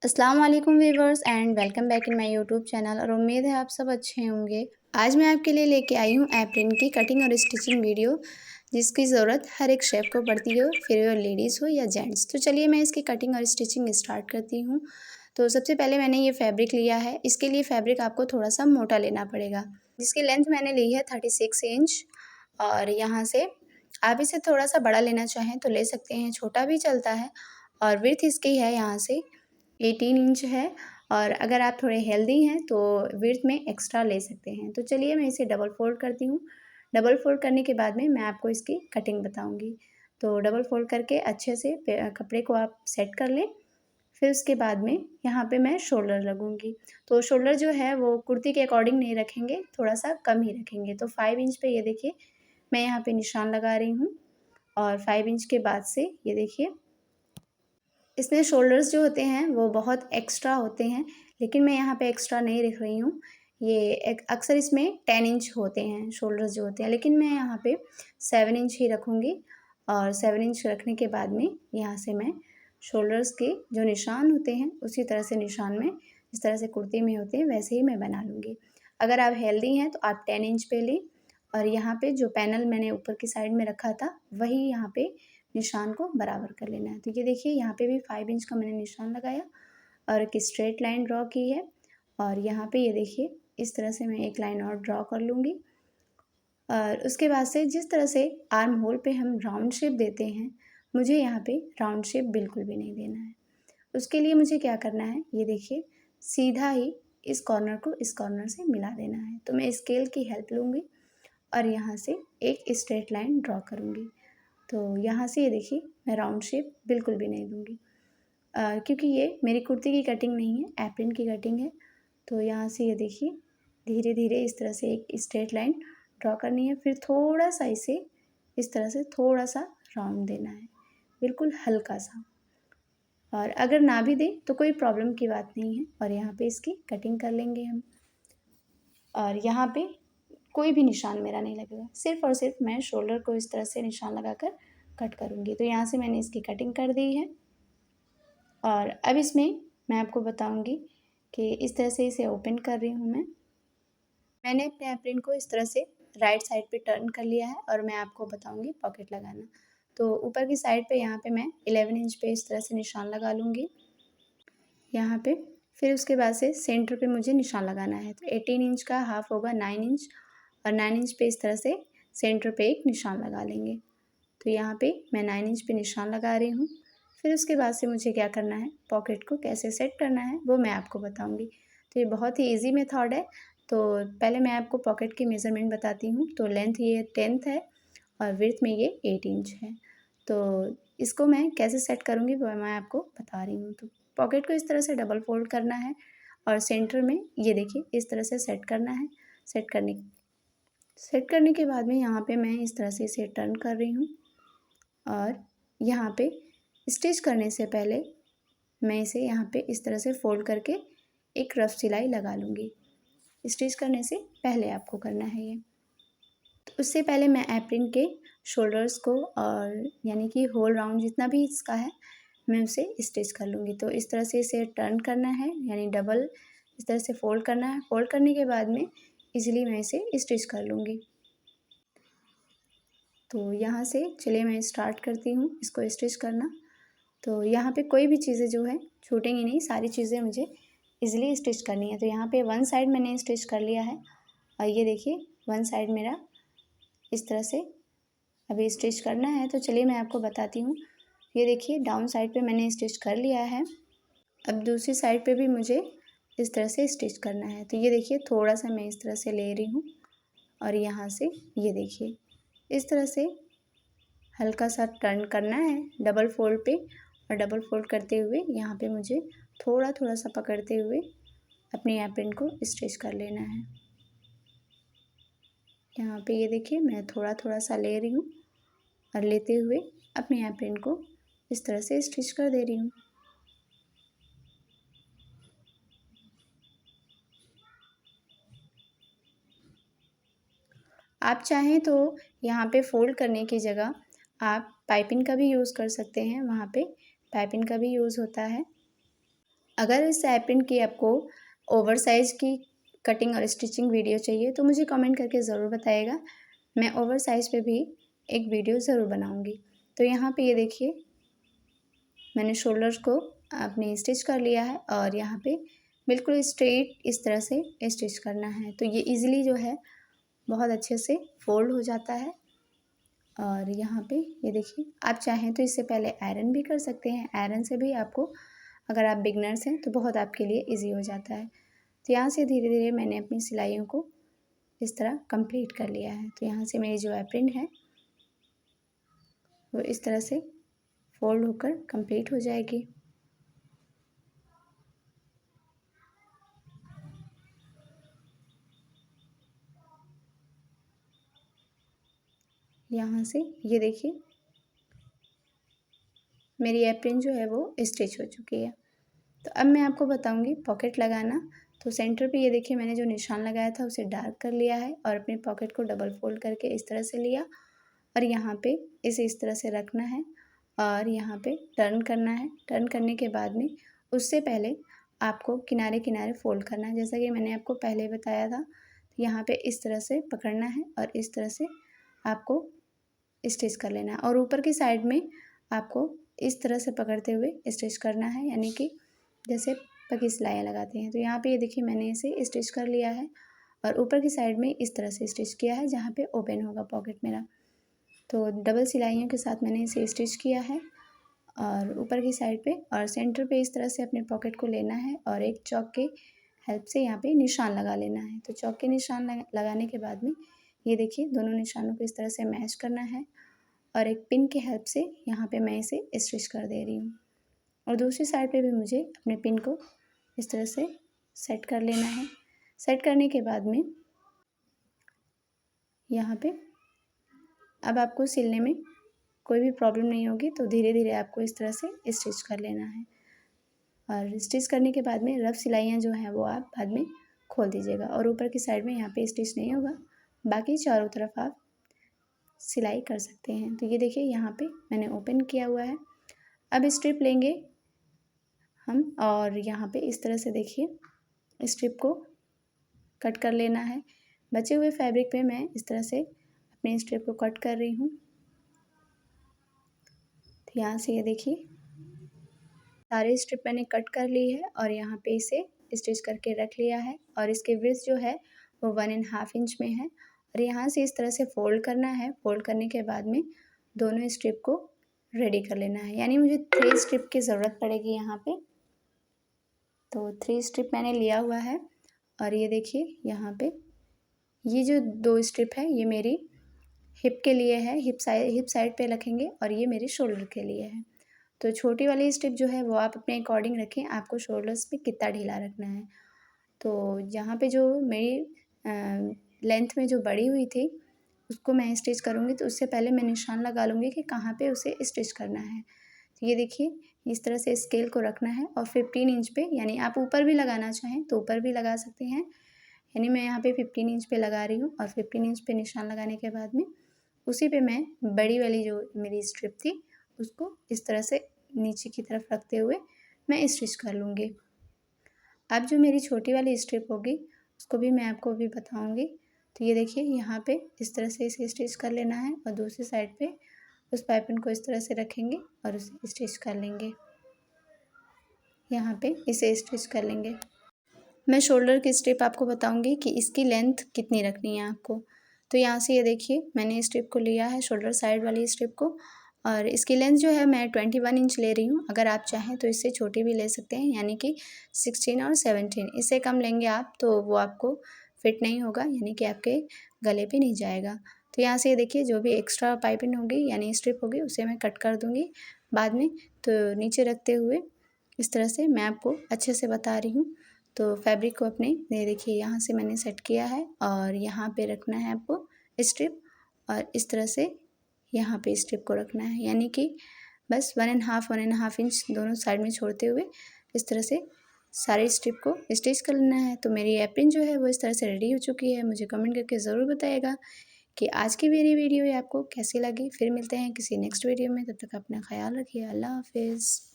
अस्सलाम वालेकुम viewers and welcome back in my YouTube channel और उम्मीद है आप सब अच्छे होंगे। आज मैं आपके लिए लेके आई हूँ एप्रिन की कटिंग और स्टिचिंग वीडियो, जिसकी ज़रूरत हर एक शेफ़ को पड़ती हो, फिर वो लेडीज़ हो या जेंट्स। तो चलिए मैं इसकी कटिंग और स्टिचिंग स्टार्ट करती हूँ। तो सबसे पहले मैंने ये फैब्रिक लिया है। इसके लिए फैब्रिक आपको थोड़ा सा मोटा लेना पड़ेगा, जिसकी लेंथ मैंने ली है 36 इंच। और यहाँ से आप इसे थोड़ा सा बड़ा लेना चाहें तो ले सकते हैं, छोटा भी चलता है। और विड्थ इसकी है यहाँ से 18 इंच है। और अगर आप थोड़े हेल्दी हैं तो विड्थ में एक्स्ट्रा ले सकते हैं। तो चलिए मैं इसे डबल फोल्ड करती हूँ। डबल फोल्ड करने के बाद में मैं आपको इसकी कटिंग बताऊँगी। तो डबल फोल्ड करके अच्छे से कपड़े को आप सेट कर लें। फिर उसके बाद में यहाँ पे मैं शोल्डर लगूँगी। तो शोल्डर जो है वो कुर्ती के अकॉर्डिंग नहीं रखेंगे, थोड़ा-सा कम ही रखेंगे। तो 5 इंच पे ये देखिए मैं यहाँ पे निशान लगा रही हूँ। और 5 इंच के बाद से ये देखिए इसमें शोल्डर्स जो होते हैं वो बहुत एक्स्ट्रा होते हैं, लेकिन मैं यहाँ पे एक्स्ट्रा नहीं रख रही हूँ। ये एक अक्सर इसमें 10 इंच होते हैं शोल्डर्स जो होते हैं, लेकिन मैं यहाँ पे 7 इंच ही रखूँगी। और 7 इंच रखने के बाद में यहाँ से मैं शोल्डर्स के जो निशान होते हैं उसी तरह से निशान में, जिस तरह से कुर्ती में होते हैं वैसे ही मैं बना लूँगी। अगर आप हेल्दी हैं तो आप 10 इंच पे लें। और यहाँ पे जो पैनल मैंने ऊपर की साइड में रखा था वही यहाँ पे निशान को बराबर कर लेना है। तो ये देखिए यहाँ पे भी 5 इंच का मैंने निशान लगाया और एक स्ट्रेट लाइन ड्रॉ की है। और यहाँ पे ये देखिए इस तरह से मैं एक लाइन और ड्रॉ कर लूँगी। और उसके बाद से जिस तरह से आर्म होल पे हम राउंड शेप देते हैं, मुझे यहाँ पे राउंड शेप बिल्कुल भी नहीं देना है। उसके लिए मुझे क्या करना है, ये देखिए सीधा ही इस कॉर्नर को इस कॉर्नर से मिला देना है। तो मैं स्केल की हेल्प लूँगी और यहाँ से एक स्ट्रेट लाइन ड्रॉ करूँगी। तो यहाँ से ये देखिए मैं राउंड शेप बिल्कुल भी नहीं दूँगी, क्योंकि ये मेरी कुर्ती की कटिंग नहीं है, एप्रिन की कटिंग है। तो यहाँ से ये देखिए धीरे धीरे इस तरह से एक स्ट्रेट लाइन ड्रॉ करनी है। फिर थोड़ा सा इसे इस तरह से थोड़ा सा राउंड देना है, बिल्कुल हल्का सा। और अगर ना भी दें तो कोई प्रॉब्लम की बात नहीं है। और यहाँ पे इसकी कटिंग कर लेंगे हम। और यहाँ पे कोई भी निशान मेरा नहीं लगेगा, सिर्फ़ और सिर्फ मैं शोल्डर को इस तरह से निशान लगाकर कट करूँगी। तो यहाँ से मैंने इसकी कटिंग कर दी है। और अब इसमें मैं आपको बताऊँगी कि इस तरह से इसे ओपन कर रही हूँ मैं। मैंने अपने एप्रिन को इस तरह से राइट साइड पे टर्न कर लिया है और मैं आपको बताऊँगी पॉकेट लगाना। तो ऊपर की साइड पे यहाँ पे मैं 11 इंच पे इस तरह से निशान लगा लूँगी यहाँ पे। फिर उसके बाद से सेंटर पे मुझे निशान लगाना है। तो 18 इंच का हाफ होगा 9 इंच। और 9 इंच पे इस तरह से सेंटर पे एक निशान लगा लेंगे। तो यहाँ पे मैं 9 इंच पे निशान लगा रही हूँ। फिर उसके बाद से मुझे क्या करना है, पॉकेट को कैसे सेट करना है वो मैं आपको बताऊँगी। तो ये बहुत ही ईज़ी मेथड है। तो पहले मैं आपको पॉकेट की मेज़रमेंट बताती हूँ। तो लेंथ ये 10th है और विड्थ में ये 8 इंच है। तो इसको मैं कैसे सेट करूँगी वो मैं आपको बता रही हूँ। तो पॉकेट को इस तरह से डबल फोल्ड करना है और सेंटर में ये देखिए इस तरह से सेट करना है। सेट करने के बाद में यहाँ पे मैं इस तरह से इसे टर्न कर रही हूँ। और यहाँ पे स्टिच करने से पहले मैं इसे यहाँ पे इस तरह से फोल्ड करके एक रफ सिलाई लगा लूँगी। स्टिच करने से पहले आपको करना है ये। तो उससे पहले मैं एप्रिन के शोल्डर्स को और यानी कि होल राउंड जितना भी इसका है मैं उसे स्टिच कर लूँगी। तो इस तरह से इसे टर्न करना है, यानी डबल इस तरह से फोल्ड करना है। फोल्ड करने के बाद में इजीली मैं इसे स्टिच कर लूँगी। तो यहाँ से चलिए मैं स्टार्ट करती हूँ इसको स्टिच करना। तो यहाँ पे कोई भी चीज़ें जो है छूटेंगी नहीं, सारी चीज़ें मुझे इजीली स्टिच करनी है। तो यहाँ पे वन साइड मैंने स्टिच कर लिया है और ये देखिए वन साइड मेरा इस तरह से अभी स्टिच करना है। तो चलिए मैं आपको बताती हूँ। ये देखिए डाउन साइड पे मैंने स्टिच कर लिया है। अब दूसरी साइड पे भी मुझे इस तरह से स्टिच करना है। तो ये देखिए थोड़ा सा मैं इस तरह से ले रही हूँ और यहाँ से ये देखिए इस तरह से हल्का सा टर्न करना है डबल फोल्ड पे। और डबल फोल्ड करते हुए यहाँ पे मुझे थोड़ा थोड़ा सा पकड़ते हुए अपनी एप्रिन को स्टिच कर लेना है। यहाँ पे ये देखिए मैं थोड़ा थोड़ा सा ले रही हूँ और लेते हुए अपनी एप्रिन को इस तरह से स्टिच कर दे रही हूँ। आप चाहें तो यहाँ पे फोल्ड करने की जगह आप पाइपिंग का भी यूज़ कर सकते हैं, वहाँ पे पाइपिंग का भी यूज़ होता है। अगर इस एप्रन की आपको ओवर साइज़ की कटिंग और स्टिचिंग वीडियो चाहिए तो मुझे कमेंट करके ज़रूर बताइएगा। मैं ओवर साइज़ पे भी एक वीडियो ज़रूर बनाऊँगी। तो यहाँ पे ये देखिए मैंने शोल्डर्स को अपने स्टिच कर लिया है और यहाँ पे बिल्कुल स्ट्रेट इस तरह से स्टिच करना है। तो ये ईज़िली जो है बहुत अच्छे से फ़ोल्ड हो जाता है। और यहाँ पे ये देखिए आप चाहें तो इससे पहले आयरन भी कर सकते हैं। आयरन से भी आपको, अगर आप बिगनर्स हैं तो बहुत आपके लिए ईज़ी हो जाता है। तो यहाँ से धीरे धीरे मैंने अपनी सिलाइयों को इस तरह कंप्लीट कर लिया है। तो यहाँ से मेरी जो एप्रन है वो इस तरह से फोल्ड होकर कंप्लीट हो जाएगी। यहाँ से ये देखिए मेरी एप्रन जो है वो स्टिच हो चुकी है। तो अब मैं आपको बताऊंगी पॉकेट लगाना। तो सेंटर पे ये देखिए मैंने जो निशान लगाया था उसे डार्क कर लिया है और अपने पॉकेट को डबल फोल्ड करके इस तरह से लिया और यहाँ पे इसे इस तरह से रखना है और यहाँ पे टर्न करना है। टर्न करने के बाद में उससे पहले आपको किनारे किनारे फोल्ड करना है, जैसा कि मैंने आपको पहले बताया था। यहाँ पे इस तरह से पकड़ना है और इस तरह से आपको स्टिच कर लेना है और ऊपर की साइड में आपको इस तरह से पकड़ते हुए स्टिच करना है, यानी कि जैसे पकी सिलाइयाँ लगाते हैं। तो यहाँ पे ये देखिए मैंने इसे स्टिच कर लिया है और ऊपर की साइड में इस तरह से स्टिच किया है जहाँ पे ओपन होगा पॉकेट मेरा। तो डबल सिलाइयों के साथ मैंने इसे स्टिच किया है और ऊपर की साइड पे और सेंटर पे इस तरह से अपने पॉकेट को लेना है और एक चॉक के हेल्प से यहाँ पे निशान लगा लेना है। तो चॉक के निशान लगाने के बाद में ये देखिए दोनों निशानों को इस तरह से मैच करना है और एक पिन के हेल्प से यहाँ पे मैं इसे स्टिच कर दे रही हूँ। और दूसरी साइड पे भी मुझे अपने पिन को इस तरह से सेट कर लेना है। सेट करने के बाद में यहाँ पे अब आपको सिलने में कोई भी प्रॉब्लम नहीं होगी। तो धीरे धीरे आपको इस तरह से स्टिच कर लेना है और स्टिच करने के बाद में रफ सिलाइयाँ जो हैं वो आप बाद में खोल दीजिएगा और ऊपर की साइड में यहाँ पे स्टिच नहीं होगा, बाकी चारों तरफ आप सिलाई कर सकते हैं। तो ये देखिए यहाँ पे मैंने ओपन किया हुआ है। अब स्ट्रिप लेंगे हम और यहाँ पे इस तरह से देखिए स्ट्रिप को कट कर लेना है। बचे हुए फैब्रिक पे मैं इस तरह से अपने स्ट्रिप को कट कर रही हूँ। तो यहाँ से ये देखिए सारे स्ट्रिप मैंने कट कर ली है और यहाँ पे इसे स्टिच करके रख लिया है और इसके विड्थ जो है वो 1.5 इंच में है और यहाँ से इस तरह से फोल्ड करना है। फोल्ड करने के बाद में दोनों स्ट्रिप को रेडी कर लेना है, यानी मुझे 3 स्ट्रिप की ज़रूरत पड़ेगी यहाँ पे। तो 3 स्ट्रिप मैंने लिया हुआ है और ये देखिए यहाँ पे ये जो 2 स्ट्रिप है ये मेरी हिप के लिए है, हिप साइड पे रखेंगे और ये मेरे शोल्डर के लिए है। तो छोटी वाली स्ट्रिप जो है वो आप अपने अकॉर्डिंग रखें, आपको शोल्डर्स पे कितना ढीला रखना है। तो यहाँ पे जो मेरी लेंथ में जो बड़ी हुई थी उसको मैं स्टिच करूँगी, तो उससे पहले मैं निशान लगा लूँगी कि कहाँ पे उसे स्टिच करना है। तो ये देखिए इस तरह से स्केल को रखना है और 15 इंच पे, यानी आप ऊपर भी लगाना चाहें तो ऊपर भी लगा सकते हैं, यानी मैं यहाँ पे 15 इंच पे लगा रही हूँ और 15 इंच पे निशान लगाने के बाद में उसी पे मैं बड़ी वाली जो मेरी स्ट्रिप थी उसको इस तरह से नीचे की तरफ रखते हुए मैं स्टिच कर लूँगी। अब जो मेरी छोटी वाली स्ट्रिप होगी उसको भी मैं आपको अभी बताऊँगी। तो ये देखिए यहाँ पे इस तरह से इसे स्टिच कर लेना है और दूसरी साइड पे उस पाइपिंग को इस तरह से रखेंगे और उसे स्टिच कर लेंगे। यहाँ पे इसे स्टिच कर लेंगे। मैं शोल्डर की स्ट्रिप आपको बताऊंगी कि इसकी लेंथ कितनी रखनी है आपको। तो यहाँ से ये देखिए मैंने स्ट्रिप को लिया है, शोल्डर साइड वाली स्ट्रिप को, और इसकी लेंथ जो है मैं 21 इंच ले रही हूँ। अगर आप चाहें तो इससे छोटी भी ले सकते हैं, यानी कि 16 और 17। इससे कम लेंगे आप तो वो आपको फिट नहीं होगा, यानी कि आपके गले पे नहीं जाएगा। तो यहाँ से ये देखिए जो भी एक्स्ट्रा पाइपिंग होगी यानी स्ट्रिप होगी उसे मैं कट कर दूँगी बाद में। तो नीचे रखते हुए इस तरह से मैं आपको अच्छे से बता रही हूँ। तो फैब्रिक को अपने ये देखिए यहाँ से मैंने सेट किया है और यहाँ पे रखना है आपको स्ट्रिप और इस तरह से यहाँ पे स्ट्रिप को रखना है, यानी कि बस 1.5 इंच दोनों साइड में छोड़ते हुए इस तरह से सारी स्ट्रिप को स्टिच कर लेना है। तो मेरी एप्रन जो है वो इस तरह से रेडी हो चुकी है। मुझे कमेंट करके ज़रूर बताइएगा कि आज की मेरी वीडियो आपको कैसी लगी। फिर मिलते हैं किसी नेक्स्ट वीडियो में, तब तक अपना ख्याल रखिए। अल्लाह हाफिज़।